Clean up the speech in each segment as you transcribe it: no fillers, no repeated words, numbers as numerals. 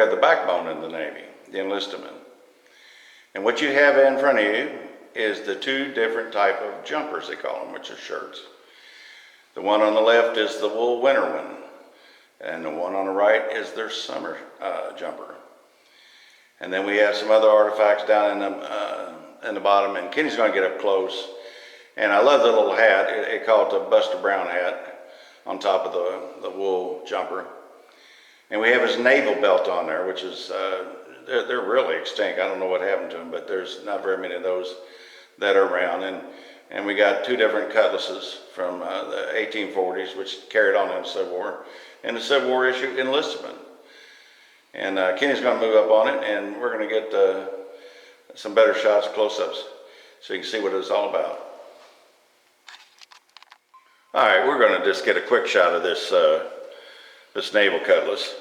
have the backbone in the Navy, the enlistment. And what you have in front of you is the two different type of jumpers, they call them, which are shirts. The one on the left is the wool winter one, and the one on the right is their summer jumper. And then we have some other artifacts down in the bottom, and Kenny's going to get up close. And I love the little hat. They call it the Buster Brown hat on top of the wool jumper. And we have his naval belt on there, which is, they're really extinct. I don't know what happened to them, but there's not very many of those that are around. And we got two different cutlasses from the 1840s, which carried on in the Civil War, and the Civil War issue enlistment. And Kenny's going to move up on it, and we're going to get some better shots, close-ups, so you can see what it's all about. All right, we're going to just get a quick shot of this this Naval Cutlass,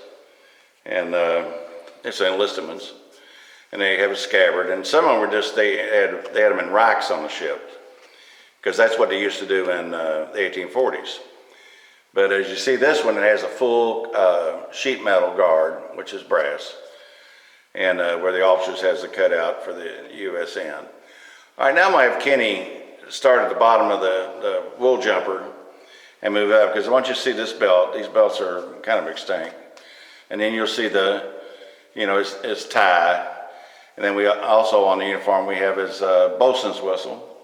and it's enlistments, and they have a scabbard, and some of them were just they had them in racks on the ship, because that's what they used to do in the 1840s. But as you see, this one, it has a full sheet metal guard, which is brass, and where the officers has the cutout for the USN. All right, now I'm going to have Kenny start at the bottom of the wool jumper and move up, because once you see this belt, these belts are kind of extinct. And then you'll see the, his tie. And then we also, on the uniform, we have his bosun's whistle.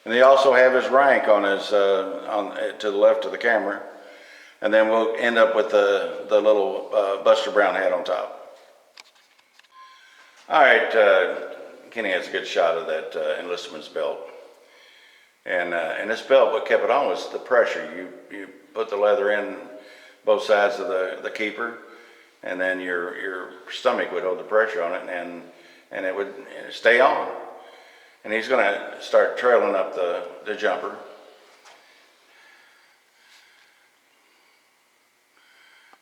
And they also have his rank on his, to the left of the camera. And then we'll end up with the little Buster Brown hat on top. All right, Kenny has a good shot of that enlistment's belt. And this belt, what kept it on was the pressure. You put the leather in both sides of the keeper, and then your stomach would hold the pressure on it, and it would stay on. And he's going to start trailing up the jumper.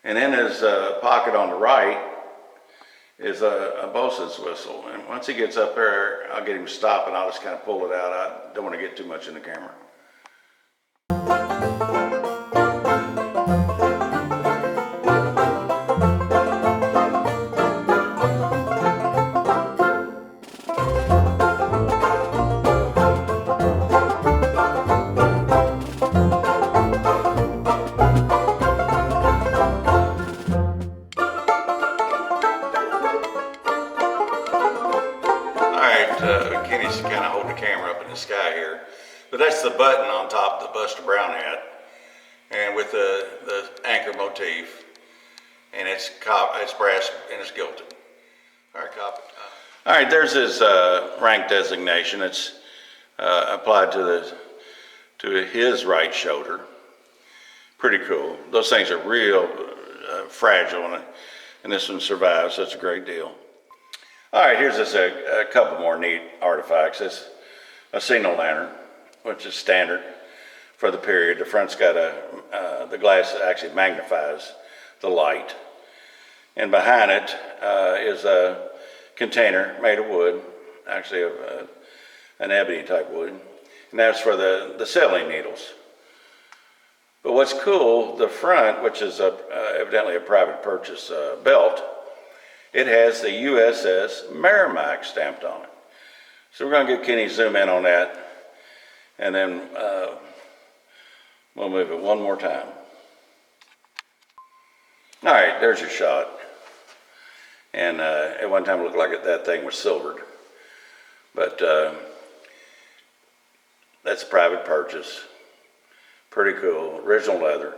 And in his pocket on the right is a bosun's whistle. And once he gets up there, I'll get him to stop, and I'll just kind of pull it out. I don't want to get too much in the camera. Kenny's kind of holding the camera up in the sky here, but that's the button on top of the Buster Brown hat, and with the anchor motif, and it's brass and it's gilded. All right, copy. All right, there's his rank designation. It's applied to his right shoulder. Pretty cool. Those things are real fragile, and this one survives. That's a great deal. All right, here's just a couple more neat artifacts. It's a signal lantern, which is standard for the period. The front's got the glass actually magnifies the light. And behind it is a container made of wood, actually of an ebony type wood. And that's for the sailing needles. But what's cool, the front, which is evidently a private purchase belt, it has the USS Merrimack stamped on it. So we're going to get Kenny zoom in on that, and then we'll move it one more time. All right, there's your shot. And at one time it looked like that thing was silvered. But that's a private purchase. Pretty cool, original leather.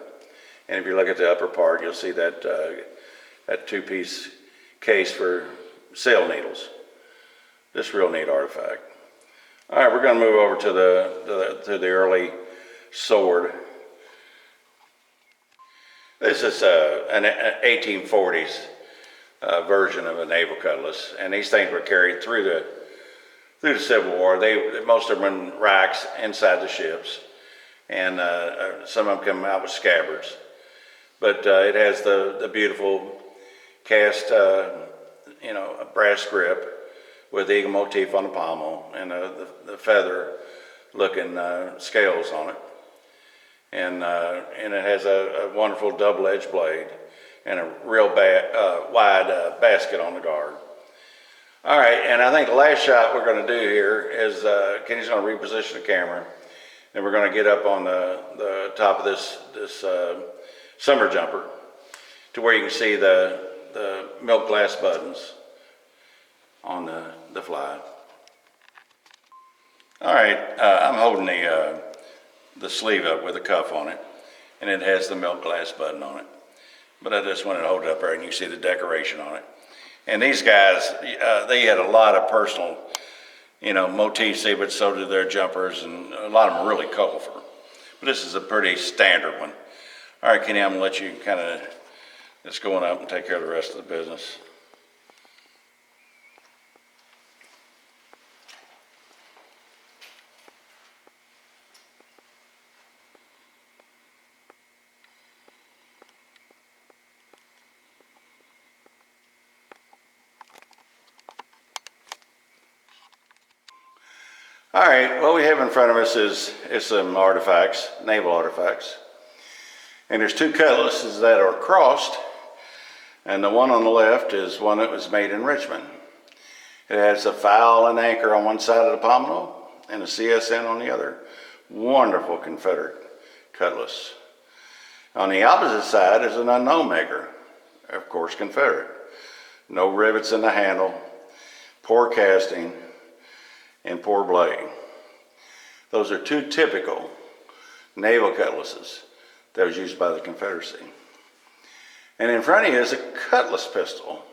And if you look at the upper part, you'll see that two-piece case for sail needles. This real neat artifact. All right, we're going to move over to the early sword. This is an 1840s version of a naval cutlass, and these things were carried through the Civil War. Most of them in racks inside the ships, and some of them come out with scabbards. But it has the beautiful cast, a brass grip with the eagle motif on the pommel and the feather-looking scales on it, and it has a wonderful double-edged blade. and a real wide basket on the guard. All right, and I think the last shot we're going to do here is Kenny's going to reposition the camera, and we're going to get up on the top of this summer jumper to where you can see the milk glass buttons on the fly. All right, I'm holding the sleeve up with a cuff on it, and it has the milk glass button on it. But I just wanted to hold it up there and you see the decoration on it. And these guys, they had a lot of personal, motifs, but so did their jumpers, and a lot of them are really colorful. But this is a pretty standard one. All right, Kenny, I'm gonna let you kind of just go on up and take care of the rest of the business. All right, what we have in front of us is some artifacts, naval artifacts. And there's two cutlasses that are crossed, and the one on the left is one that was made in Richmond. It has a foul and anchor on one side of the pommel and a CSN on the other. Wonderful Confederate cutlass. On the opposite side is an unknown maker, of course Confederate. No rivets in the handle, poor casting, and poor blade. Those are two typical naval cutlasses that was used by the Confederacy. And in front of you is a Cutlass pistol.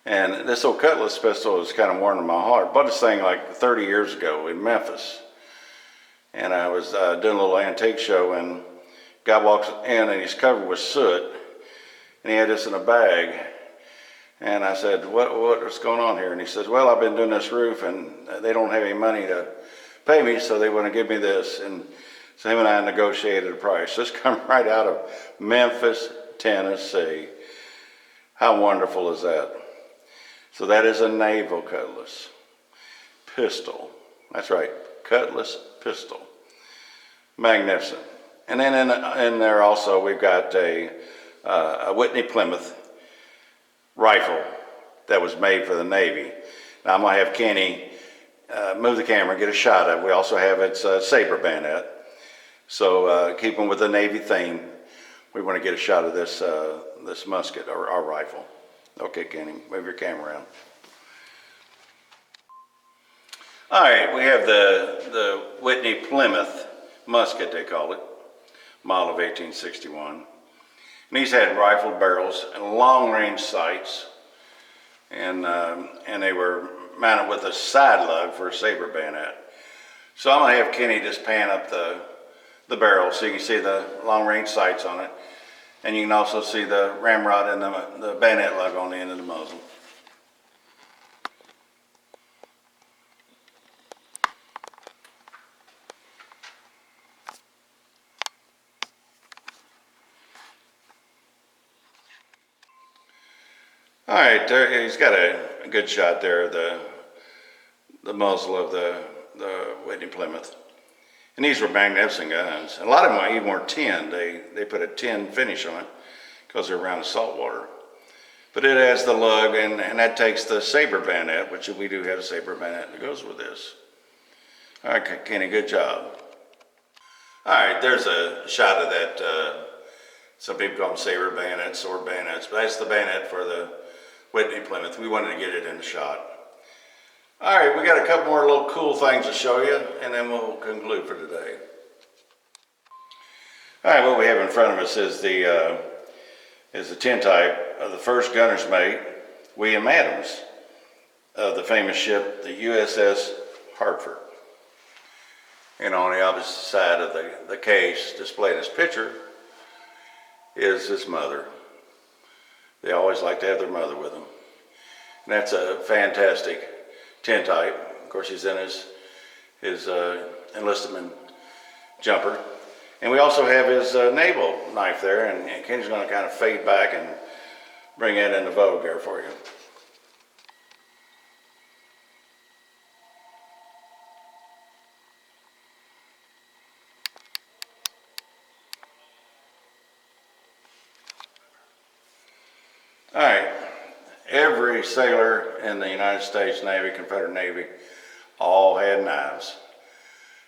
And this old Cutlass pistol is kind of warm in my heart. Bought this thing like 30 years ago in Memphis. And I was doing a little antique show, and a guy walks in and he's covered with soot, and he had this in a bag. And I said, what's going on here? And he says, well, I've been doing this roof and they don't have any money to pay me, so they want to give me this. And so him and I negotiated a price. This come right out of Memphis, Tennessee. How wonderful is that? So that is a naval cutlass pistol. That's right, Cutlass pistol. Magnificent. And then in there also we've got a Whitney Plymouth rifle that was made for the Navy. Now I'm going to have Kenny move the camera and get a shot of it. We also have its saber bayonet. So keeping with the Navy theme, we want to get a shot of this musket or our rifle. Okay, Kenny, move your camera around. All right, we have the Whitney Plymouth Musket, they call it, model of 1861. And these had rifled barrels and long-range sights, and they were mounted with a side lug for a saber bayonet. So I'm going to have Kenny just pan up the barrel so you can see the long-range sights on it, and you can also see the ramrod and the bayonet lug on the end of the muzzle. All right, he's got a good shot there, the muzzle of the Whitney Plymouth. And these were magnificent guns. And a lot of them even were tin. They put a tin finish on it because they're around the salt water. But it has the lug, and that takes the saber bayonet, which we do have a saber bayonet that goes with this. All right, Kenny, good job. All right, there's a shot of that. Some people call them saber bayonets, sword bayonets, but that's the bayonet for the Whitney Plymouth. We wanted to get it in the shot. All right, we got a couple more little cool things to show you, and then we'll conclude for today. All right, what we have in front of us is the tintype of the first gunner's mate, William Adams, of the famous ship, the USS Hartford. And on the opposite side of the case, displayed as picture, is his mother. They always like to have their mother with them. And that's a fantastic tintype. Of course, he's in his enlistment jumper. And we also have his naval knife there, and Kenny's going to kind of fade back and bring that into vogue there for you. All right, every sailor in the United States Navy, Confederate Navy, all had knives.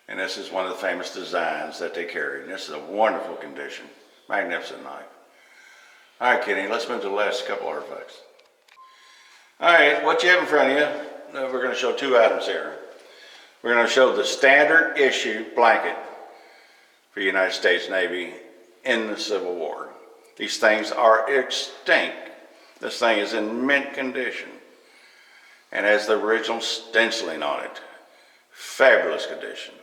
And this is one of the famous designs that they carried. And this is a wonderful condition, magnificent knife. All right, Kenny, let's move to the last couple artifacts. All right, what you have in front of you, we're going to show two items here. We're going to show the standard issue blanket for the United States Navy in the Civil War. These things are extinct. This thing is in mint condition and has the original stenciling on it. Fabulous condition.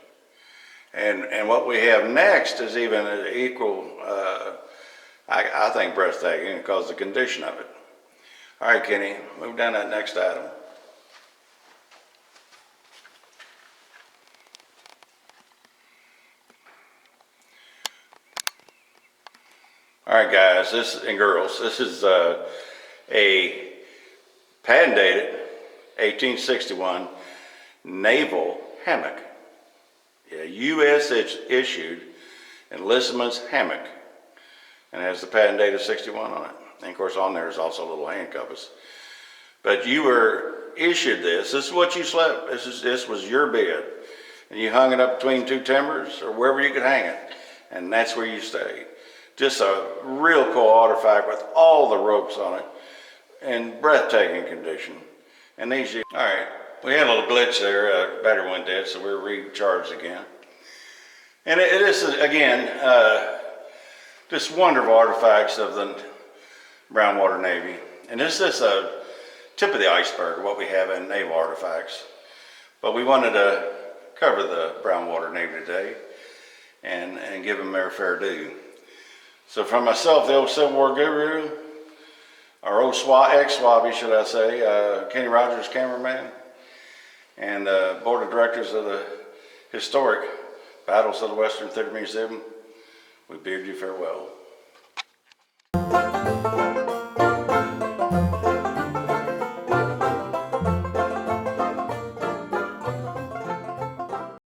And what we have next is even an equal, I think, breathtaking because of the condition of it. All right, Kenny, move down that next item. All right, guys, and girls, this is a patent-dated 1861 naval hammock. Yeah, U.S. issued enlistment's hammock, and it has the patent date of 61 on it. And of course, on there is also little handcuffs. But you were issued this. This is what you slept. This was your bed, and you hung it up between two timbers or wherever you could hang it, and that's where you stayed. Just a real cool artifact with all the ropes on it in breathtaking condition. And these, all right, we had a little glitch there. Battery went dead, so we're recharged again. And it is, again, just wonderful artifacts of the Brown Water Navy. And this is a tip of the iceberg of what we have in naval artifacts. But we wanted to cover the Brown Water Navy today and give them their fair due. So from myself, the old Civil War guru, our old ex-Swabby, should I say, Kenny Rogers, cameraman, and the board of directors of the historic Battles of the Western Theater Museum, we bid you farewell.